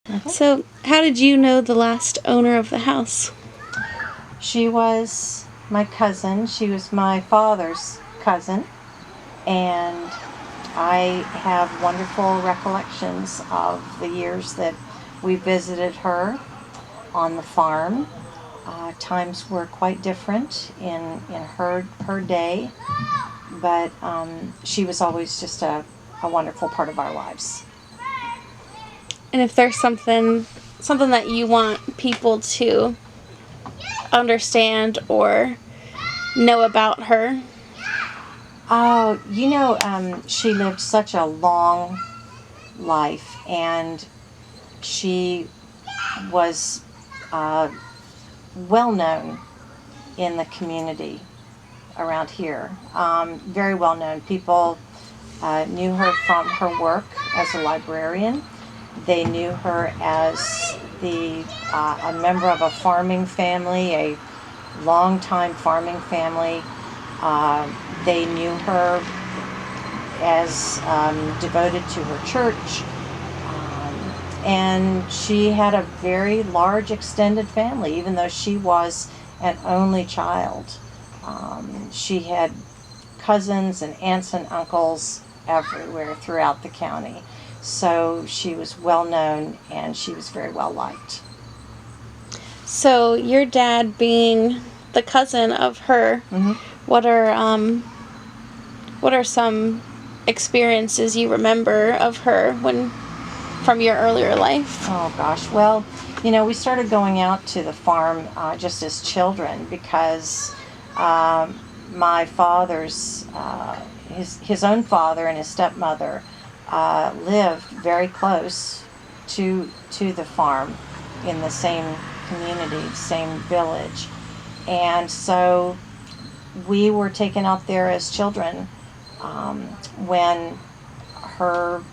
Mm-hmm. So, how did you know the last owner of the house? She was my cousin. She was my father's cousin. And I have wonderful recollections of the years that we visited her on the farm. Times were quite different in her day, but she was always just a wonderful part of our lives. And if there's something that you want people to understand or know about her. Oh, she lived such a long life, and she was well known in the community around here. Very well known. People knew her from her work as a librarian. They knew her as a member of a farming family, a long-time farming family. They knew her as devoted to her church. And she had a very large extended family, even though she was an only child. She had cousins and aunts and uncles everywhere throughout the county. So she was well known and she was very well liked. So, your dad being the cousin of her, Mm-hmm. what are some experiences you remember of her from your earlier life? Oh gosh, well, we started going out to the farm just as children because my father's, his own father and his stepmother lived very close to the farm in the same community, same village. And so we were taken out there as children when her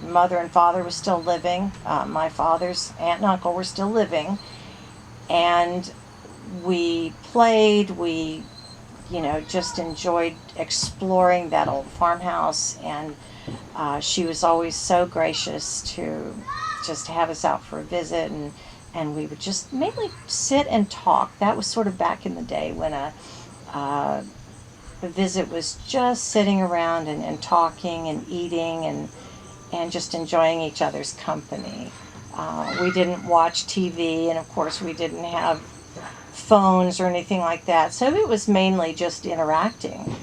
mother and father was still living. My father's aunt and uncle were still living. And we played, we, just enjoyed exploring that old farmhouse. And she was always so gracious to just have us out for a visit. And we would just mainly sit and talk. That was sort of back in the day when a visit was just sitting around and talking and eating and just enjoying each other's company. We didn't watch TV, and of course we didn't have phones or anything like that. So it was mainly just interacting,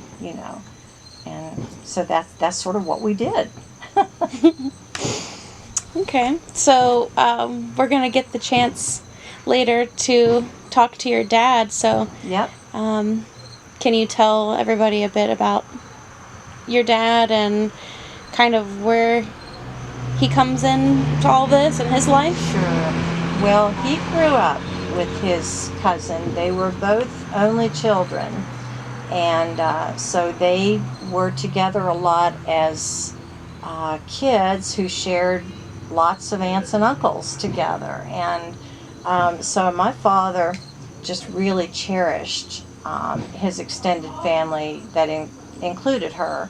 And so that's sort of what we did. Okay, so we're gonna get the chance later to talk to your dad. So, Yep. Can you tell everybody a bit about your dad and kind of where he comes in to all this in his life? Sure. Well, he grew up with his cousin. They were both only children, and so they were together a lot as kids who shared lots of aunts and uncles together. And so my father just really cherished his extended family that included her.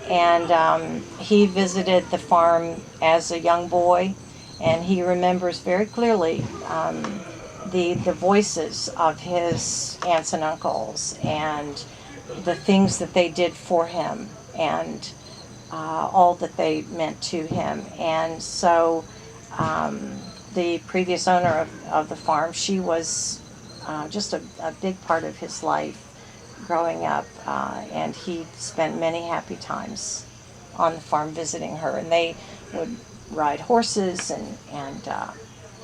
And he visited the farm as a young boy, and he remembers very clearly the voices of his aunts and uncles and the things that they did for him and all that they meant to him. And so the previous owner of the farm, she was just a big part of his life growing up, and he spent many happy times on the farm visiting her. And they would ride horses and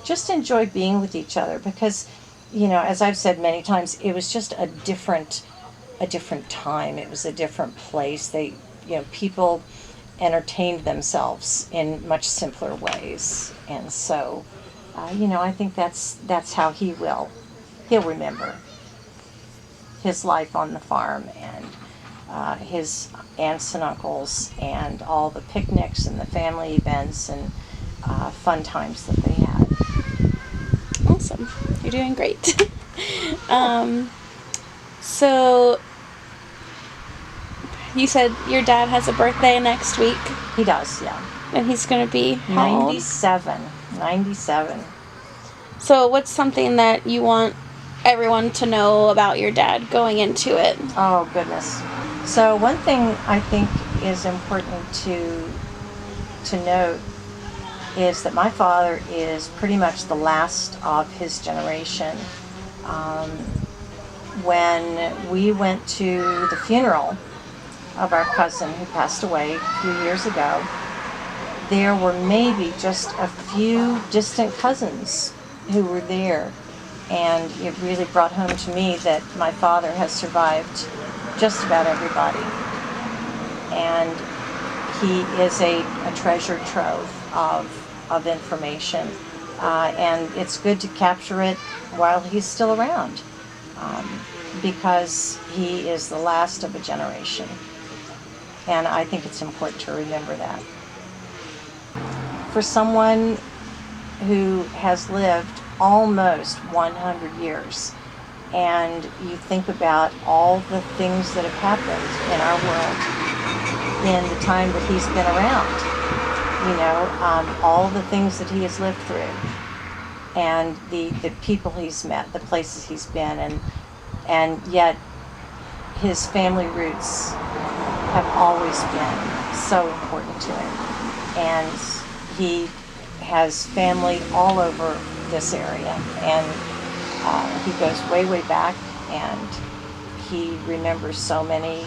just enjoy being with each other because, as I've said many times, it was just a different time. It was a different place. People entertained themselves in much simpler ways, and so, I think that's how he'll remember his life on the farm and his aunts and uncles and all the picnics and the family events and fun times that they had. Awesome. You're doing great. So you said your dad has a birthday next week. He does, yeah. And he's going to be how old? 97 97. So, what's something that you want everyone to know about your dad going into it? Oh, goodness. So one thing I think is important to note is that my father is pretty much the last of his generation. When we went to the funeral of our cousin who passed away a few years ago, there were maybe just a few distant cousins who were there. And it really brought home to me that my father has survived just about everybody. And he is a treasure trove of information. And it's good to capture it while he's still around, because he is the last of a generation. And I think it's important to remember that. For someone who has lived almost 100 years, and you think about all the things that have happened in our world in the time that he's been around, all the things that he has lived through, and the people he's met, the places he's been, and yet his family roots have always been so important to him. And he has family all over this area, and he goes way, way back, and he remembers so many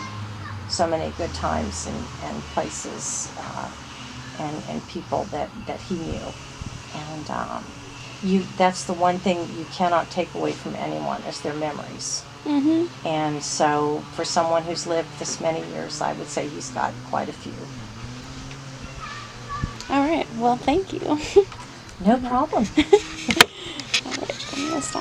good times and places and people that he knew. And that's the one thing you cannot take away from anyone is their memories. Mm-hmm. And so for someone who's lived this many years, I would say he's got quite a few. All right. Well, thank you. No problem.